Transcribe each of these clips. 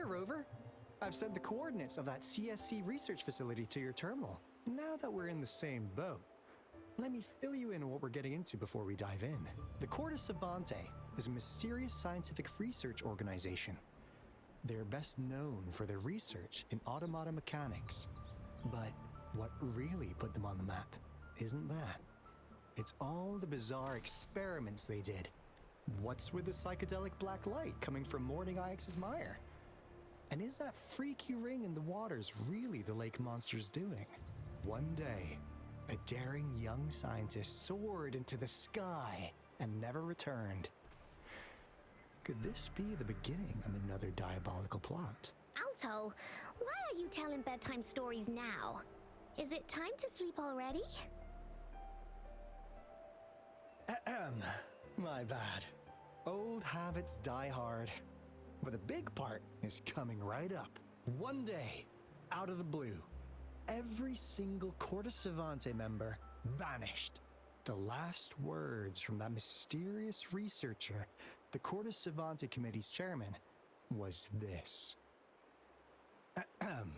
Rover. I've sent the coordinates of that CSC research facility to your terminal. Now that we're in the same boat, let me fill you in on what we're getting into before we dive in. The Corda Savante is a mysterious scientific research organization. They're best known for their research in automata mechanics. But what really put them on the map isn't that. It's all the bizarre experiments they did. What's with the psychedelic black light coming from Morning Ix's mire? And is that freaky ring in the waters really the lake monster's doing? One day, a daring young scientist soared into the sky and never returned. Could this be the beginning of another diabolical plot? Alto, why are you telling bedtime stories now? Is it time to sleep already? Ahem. My bad. Old habits die hard. But the big part is coming right up. One day, out of the blue, every single Corda Savante member vanished. The last words from that mysterious researcher, the Corda Savante Committee's chairman, was this. Ahem.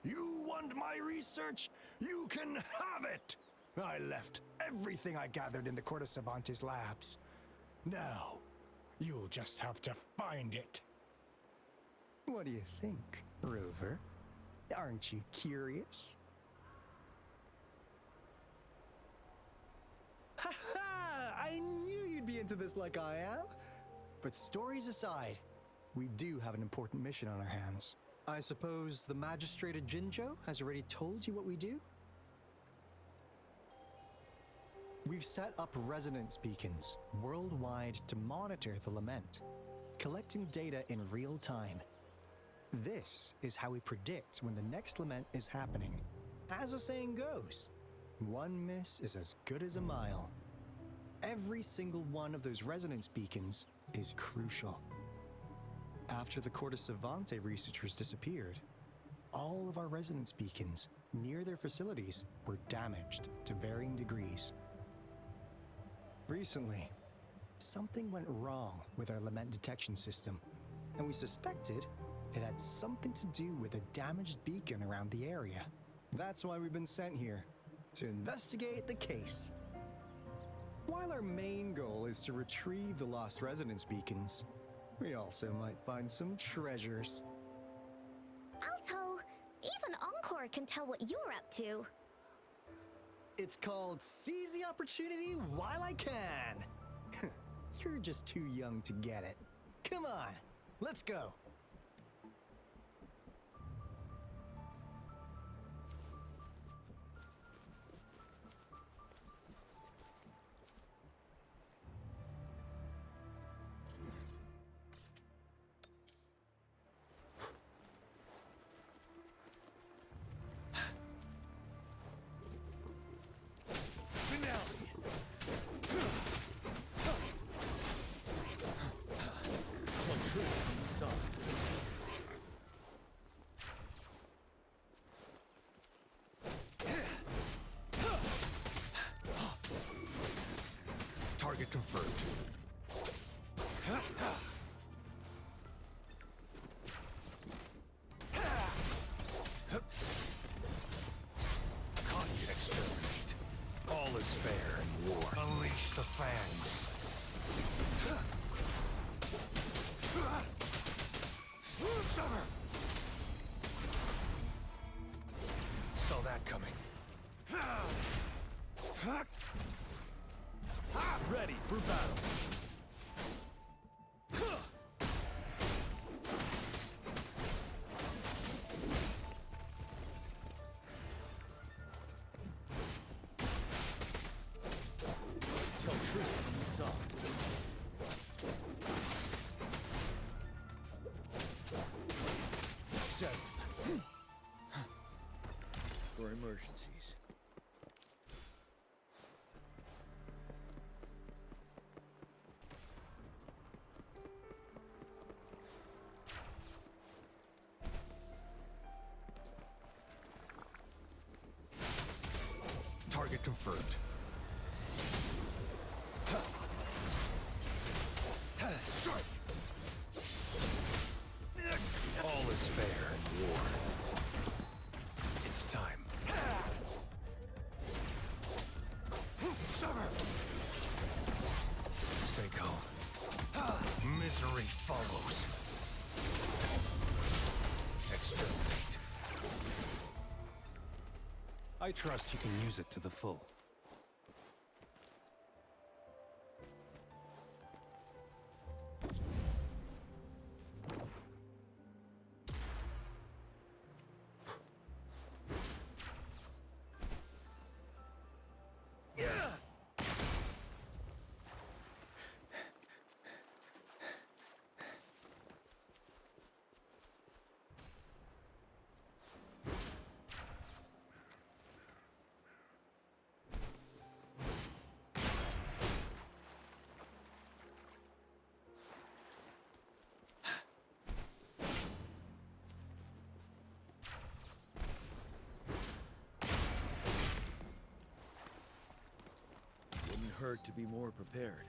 You want my research? You can have it! I left everything I gathered in the Corda Savante's labs. Now, you'll just have to find it. What do you think, Rover? Aren't you curious? Ha ha! I knew you'd be into this like I am. But stories aside, we do have an important mission on our hands. I suppose the magistrate at Jinjo has already told you what we do? We've set up resonance beacons worldwide to monitor the lament, collecting data in real time. This is how we predict when the next lament is happening. As the saying goes, one miss is as good as a mile. Every single one of those resonance beacons is crucial. After the Corda Savante researchers disappeared, all of our resonance beacons near their facilities were damaged to varying degrees. Recently, something went wrong with our lament detection system, and we suspected it had something to do with a damaged beacon around the area. That's why we've been sent here, to investigate the case. While our main goal is to retrieve the lost resonance beacons, we also might find some treasures. Alto, even Encore can tell what you're up to. It's called Seize the Opportunity While I Can. You're just too young to get it. Come on, let's go. Target confirmed. Can't exterminate. All is fair in war. Unleash the fangs. Summer! Saw that coming. Ready for battle. Tell truth from the song. Settled. For emergencies. Target confirmed. Strike! All is I trust you can use it to the full. Wouldn't hurt to be more prepared.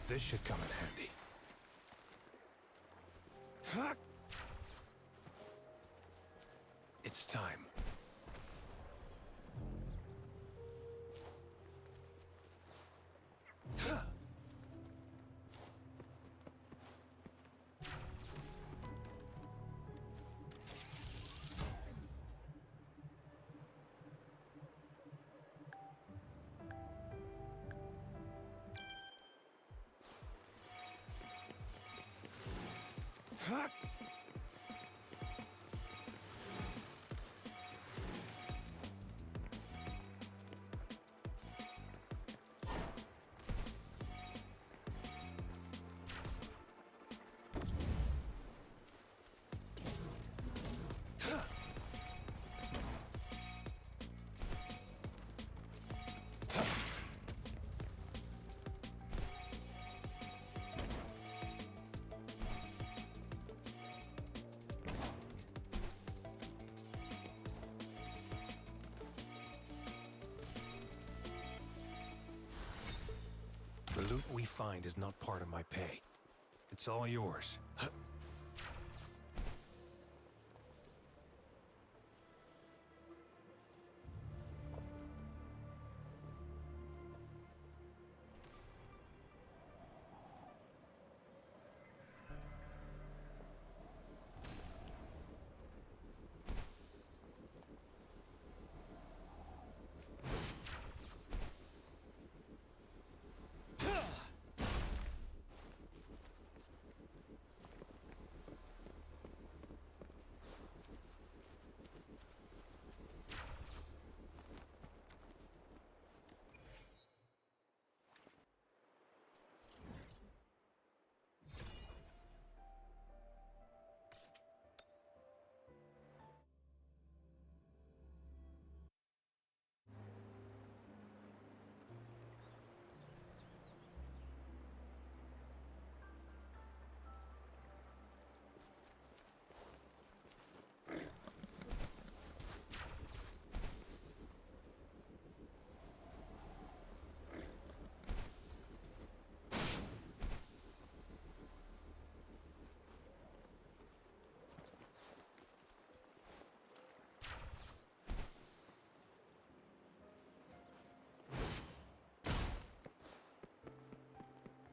This should come in handy. It's time. The loot we find is not part of my pay. It's all yours.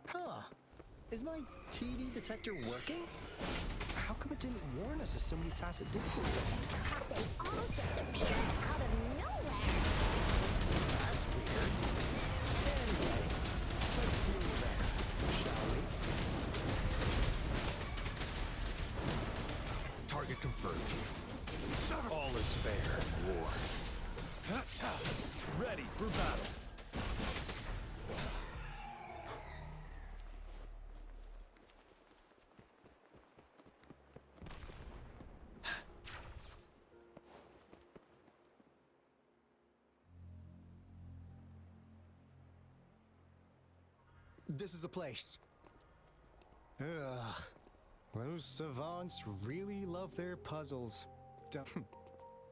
Huh. Is my TD detector working? How come it didn't warn us of so many tacit discords? Because they all just appeared out of nowhere. That's weird. Anyway, let's deal with that, shall we? This is the place. Ugh. Those savants really love their puzzles.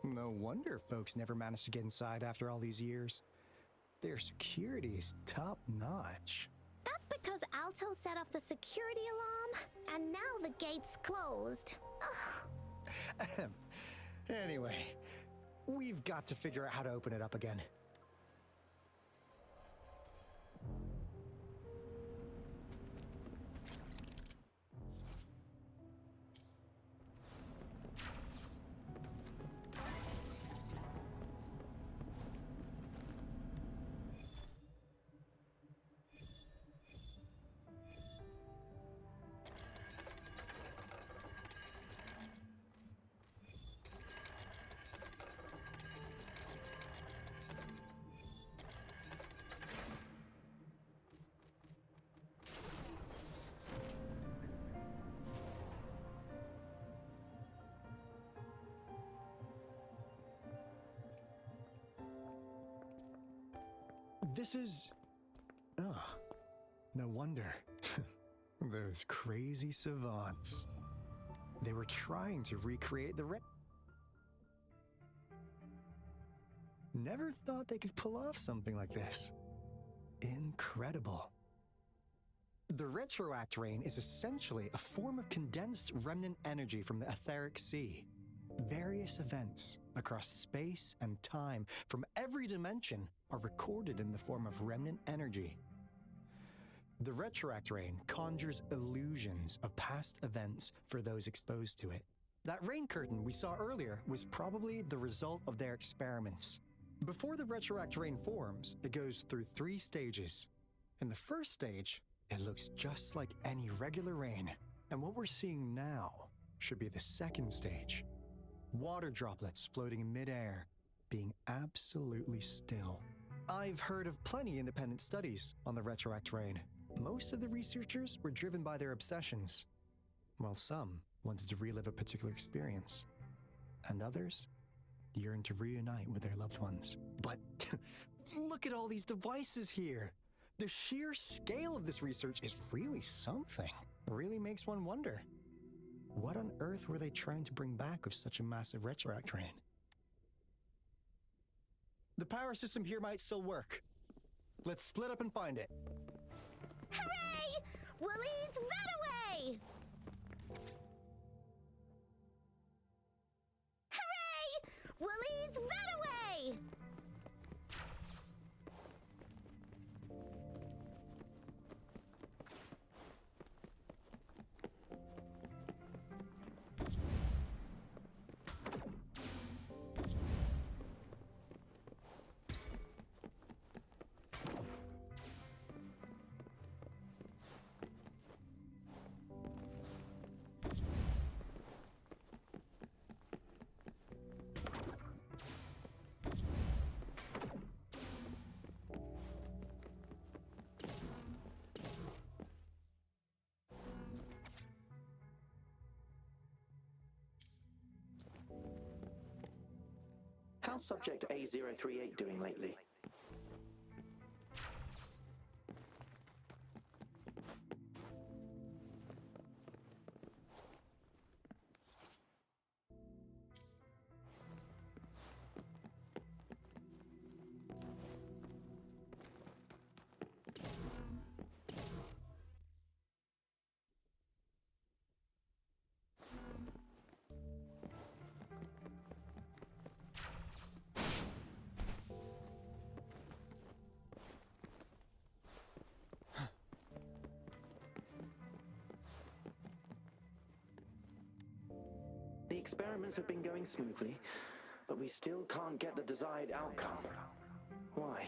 No wonder folks never managed to get inside after all these years. Their security is top-notch. That's because Alto set off the security alarm, and now the gate's closed. Ugh. Anyway, we've got to figure out how to open it up again. This is... Oh, no wonder. Those crazy savants. They were trying to recreate the Never thought they could pull off something like this. Incredible. The retroact rain is essentially a form of condensed remnant energy from the etheric sea. Various events across space and time from every dimension are recorded in the form of remnant energy. The retroact rain conjures illusions of past events for those exposed to it. That rain curtain we saw earlier was probably the result of their experiments. Before the retroact rain forms, it goes through 3 stages. In the first stage, it looks just like any regular rain, and what we're seeing now should be the second stage. Water droplets floating in midair, being absolutely still. I've heard of plenty independent studies on the retroact rain. Most of the researchers were driven by their obsessions, while some wanted to relive a particular experience, and others yearned to reunite with their loved ones. But look at all these devices here! The sheer scale of this research is really something. It really makes one wonder. What on earth were they trying to bring back with such a massive retroact rain? The power system here might still work. Let's split up and find it. Hooray! Woolies that away! Hooray! Woolies that away! How's Subject A038 doing lately? The experiments have been going smoothly, but we still can't get the desired outcome. Why?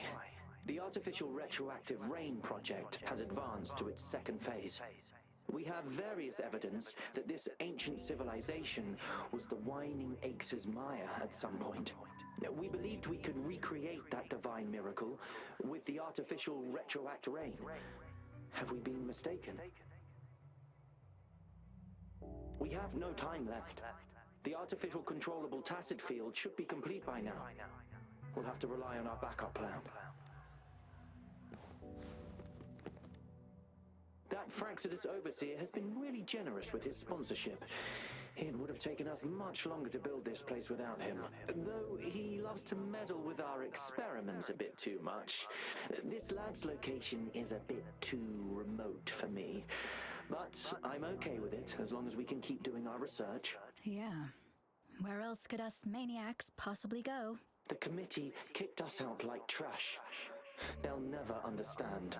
The artificial retroactive rain project has advanced to its second phase. We have various evidence that this ancient civilization was the Whining Aches' Maya at some point. We believed we could recreate that divine miracle with the artificial retroact rain. Have we been mistaken? We have no time left. The artificial controllable tacit field should be complete by now. We'll have to rely on our backup plan. That Fraxidus overseer has been really generous with his sponsorship. It would have taken us much longer to build this place without him. Though he loves to meddle with our experiments a bit too much. This lab's location is a bit too remote for me. But I'm okay with it, as long as we can keep doing our research. Yeah. Where else could us maniacs possibly go? The committee kicked us out like trash. They'll never understand.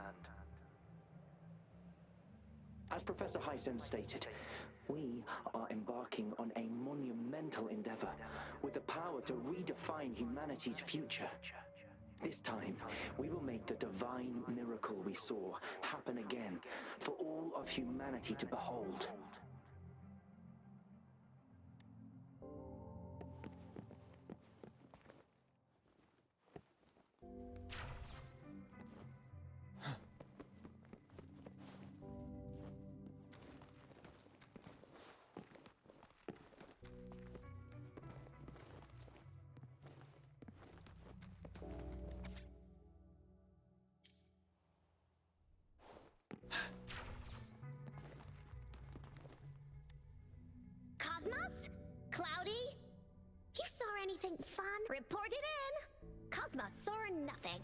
As Professor Hysen stated, we are embarking on a monumental endeavor with the power to redefine humanity's future. This time, we will make the divine miracle we saw happen again for all of humanity to behold. Cosmos? Cloudy? You saw anything fun? Report it in! Cosmos saw nothing.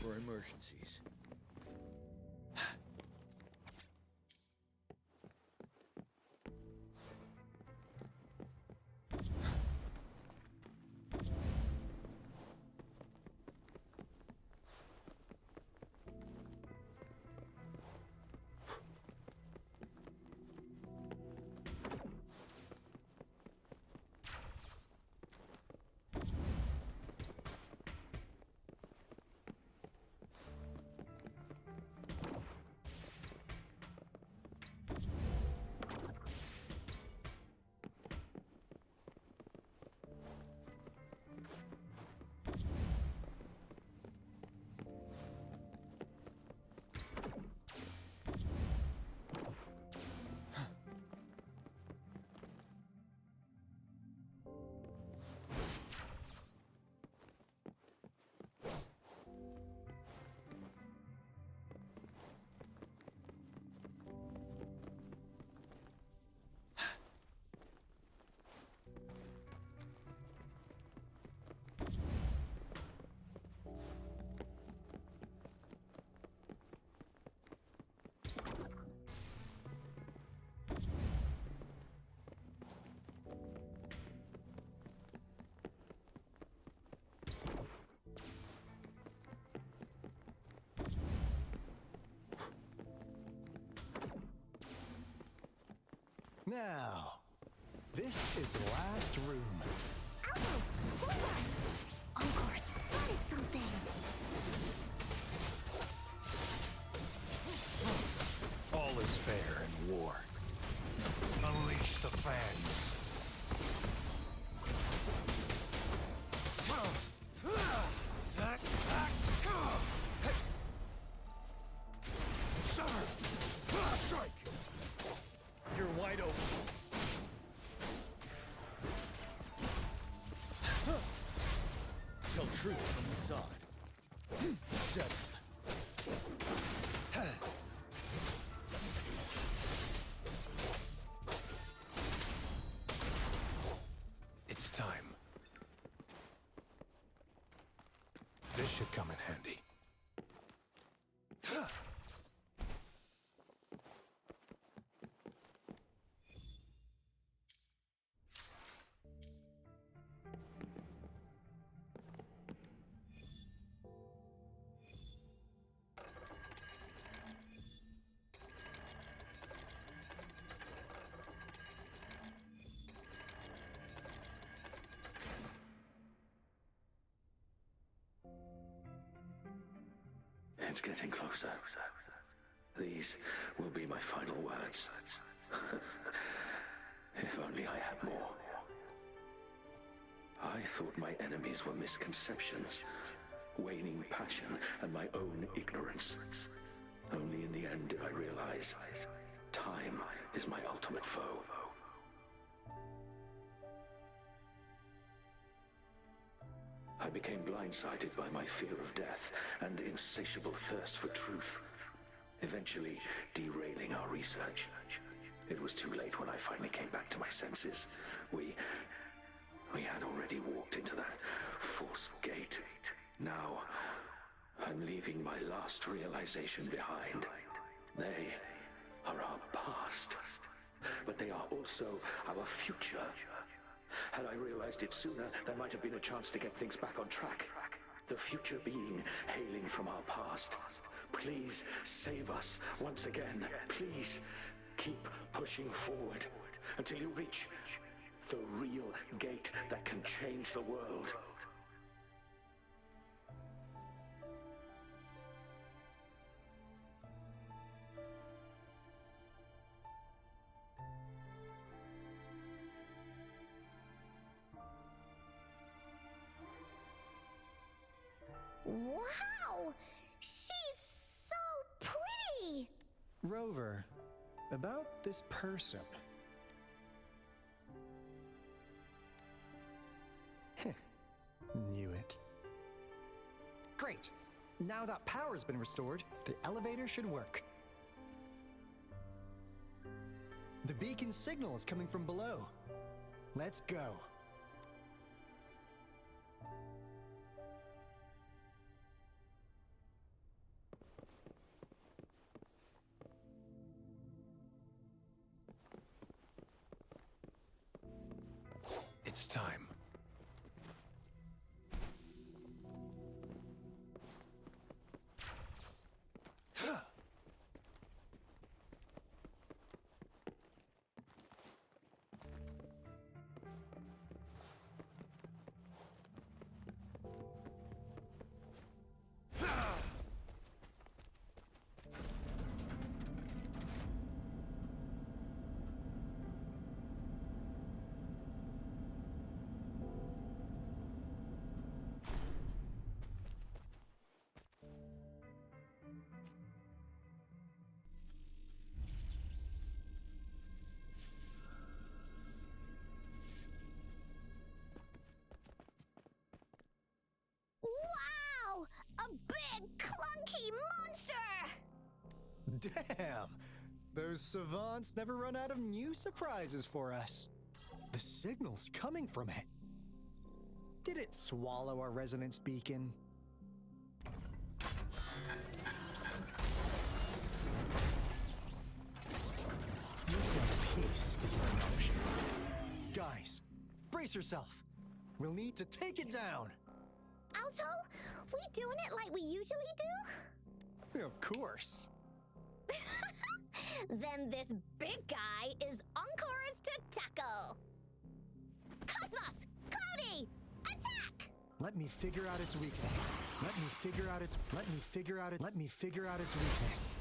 For emergencies. Now, this is the last room. Alto! Hold up! Encore spotted something! All is fair in war. Unleash the fangs. Strike! You're wide open. Tell truth from the side. Seventh. This should come in handy. It's getting closer. These will be my final words. If only I had more. I thought my enemies were misconceptions, waning passion, and my own ignorance. Only in the end did I realize time is my ultimate foe. I became blindsided by my fear of death and insatiable thirst for truth, eventually derailing our research. It was too late when I finally came back to my senses. We had already walked into that false gate. Now, I'm leaving my last realization behind. They are our past, but they are also our future. Had I realized it sooner, there might have been a chance to get things back on track. The future being hailing from our past. Please save us once again. Please keep pushing forward until you reach the real gate that can change the world. Wow! She's so pretty! Rover, about this person. Knew it. Great! Now that power's been restored, the elevator should work. The beacon signal is coming from below. Let's go. It's time. Wow! A big, clunky monster! Damn! Those savants never run out of new surprises for us. The signal's coming from it. Did it swallow our resonance beacon? Looks like peace is an option. Guys, brace yourself. We'll need to take it down. Alto, we doing it like we usually do? Of course. Then this big guy is Encore's to tackle. Cosmos! Cloudy! Attack! Let me figure out its weakness. Let me figure out its weakness.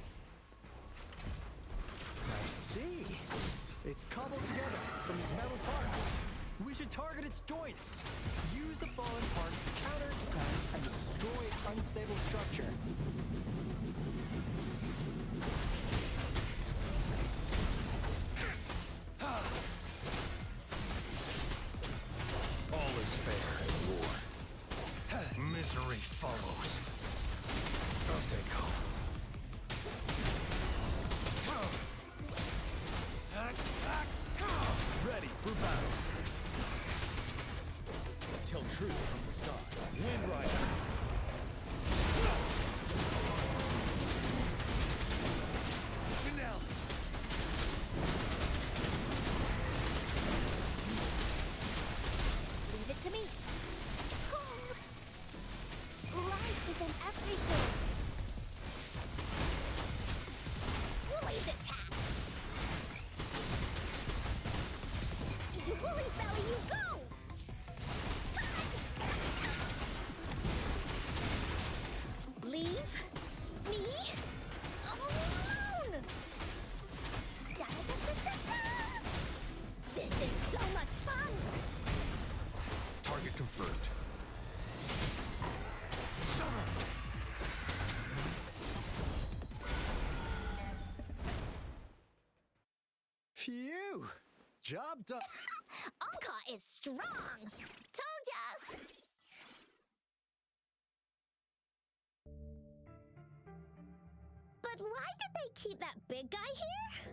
I see. It's cobbled together from these metal parts. We should target its joints. Use the fallen parts to counter its attacks and destroy its unstable structure. All is fair in war. Misery follows. I'll stay calm. Ready for battle. Tell truth from the side. Wind Rider. Phew! Job done. Onka is strong! Told ya! But why did they keep that big guy here?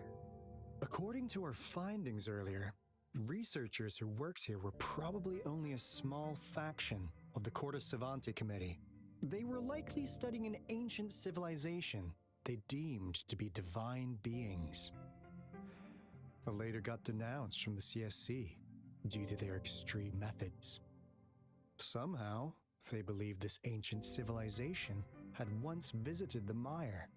According to our findings earlier, researchers who worked here were probably only a small faction of the Corte Savante Committee. They were likely studying an ancient civilization they deemed to be divine beings, but later got denounced from the CSC due to their extreme methods. Somehow, they believed this ancient civilization had once visited the mire.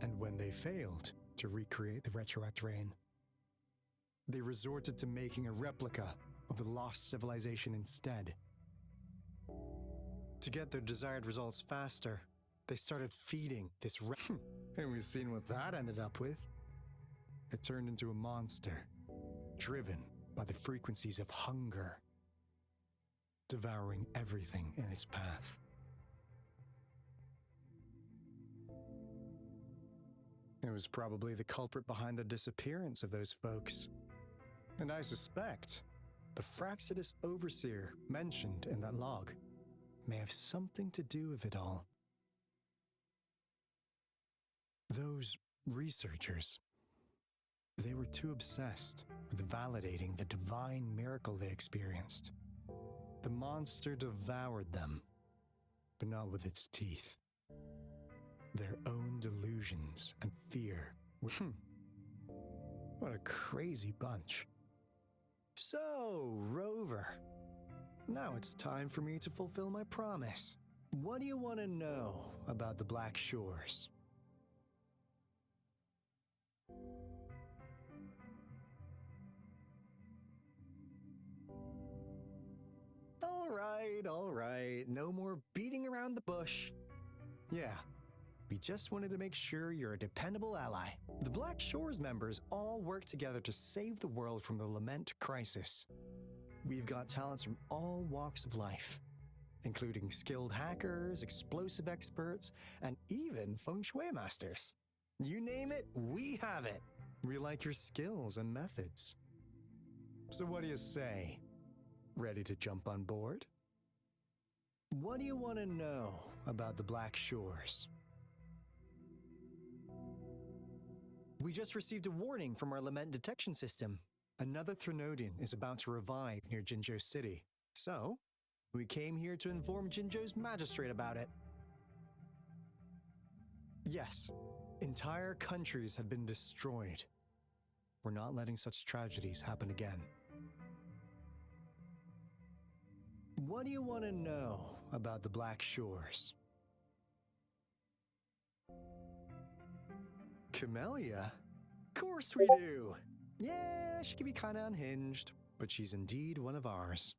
And when they failed to recreate the retroact rain, they resorted to making a replica of the lost civilization instead. To get their desired results faster, they started feeding this and we've seen what that ended up with. It turned into a monster, driven by the frequencies of hunger, devouring everything in its path. It was probably the culprit behind the disappearance of those folks. And I suspect the Fraxidus Overseer mentioned in that log may have something to do with it all. Those researchers, they were too obsessed with validating the divine miracle they experienced. The monster devoured them, but not with its teeth. Their own delusions and fear. What a crazy bunch. So, Rover, now it's time for me to fulfill my promise. What do you want to know about the Black Shores? All right. No more beating around the bush. Yeah, we just wanted to make sure you're a dependable ally. The Black Shores members all work together to save the world from the Lament crisis. We've got talents from all walks of life, including skilled hackers, explosive experts, and even feng shui masters. You name it, we have it. We like your skills and methods. So what do you say? Ready to jump on board? What do you want to know about the Black Shores? We just received a warning from our lament detection system. Another Threnodian is about to revive near Jinzhou City. So, we came here to inform Jinzhou's magistrate about it. Yes, entire countries have been destroyed. We're not letting such tragedies happen again. What do you want to know about the Black Shores? Camellia? Of course we do! Yeah, she can be kinda unhinged, but she's indeed one of ours.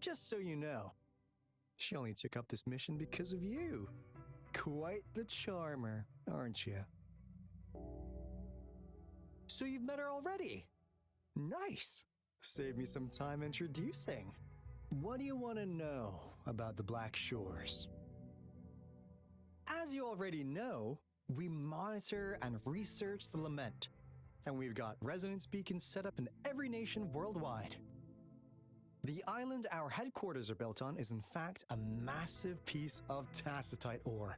Just so you know, she only took up this mission because of you. Quite the charmer, aren't you? So you've met her already? Nice! Save me some time introducing. What do you want to know about the Black Shores? As you already know, we monitor and research the Lament, and we've got resonance beacons set up in every nation worldwide. The island our headquarters are built on is in fact a massive piece of tacitite ore,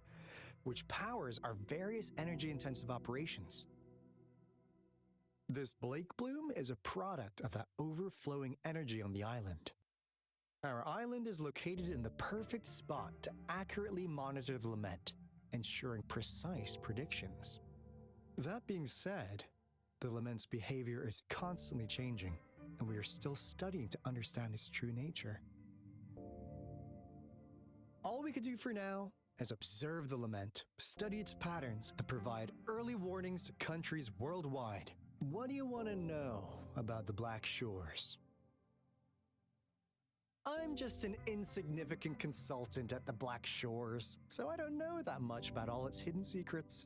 which powers our various energy-intensive operations. This Blake Bloom is a product of that overflowing energy on the island. Our island is located in the perfect spot to accurately monitor the Lament, ensuring precise predictions. That being said, the Lament's behavior is constantly changing, and we are still studying to understand its true nature. All we could do for now is observe the Lament, study its patterns, and provide early warnings to countries worldwide. What do you want to know about the Black Shores? I'm just an insignificant consultant at the Black Shores, so I don't know that much about all its hidden secrets.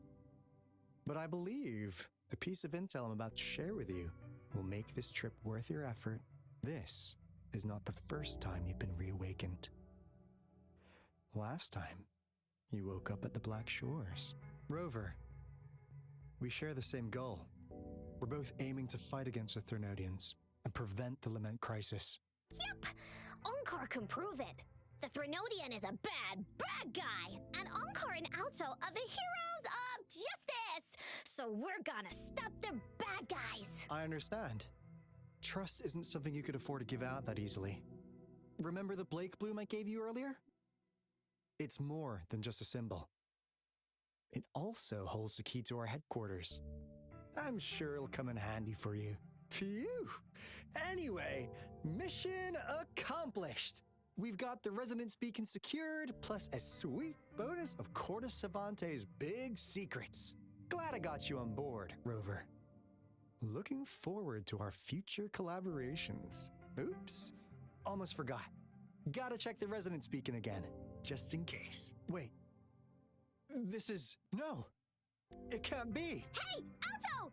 But I believe the piece of intel I'm about to share with you will make this trip worth your effort. This is not the first time you've been reawakened. last time, you woke up at the Black Shores. Rover, we share the same goal. We're both aiming to fight against the Threnodians and prevent the Lament Crisis. Yep! Encore can prove it. The Threnodian is a bad, bad guy, and Encore and Alto are the heroes of justice! So we're gonna stop the bad guys! I understand. Trust isn't something you could afford to give out that easily. Remember the Blake bloom I gave you earlier? It's more than just a symbol. It also holds the key to our headquarters. I'm sure it'll come in handy for you. Phew! Anyway, mission accomplished! We've got the resonance beacon secured, plus a sweet bonus of Corda Savante's big secrets. Glad I got you on board, Rover. Looking forward to our future collaborations. Oops, almost forgot. Gotta check the resonance beacon again, just in case. Wait, this is... No! It can't be! Hey, Alto!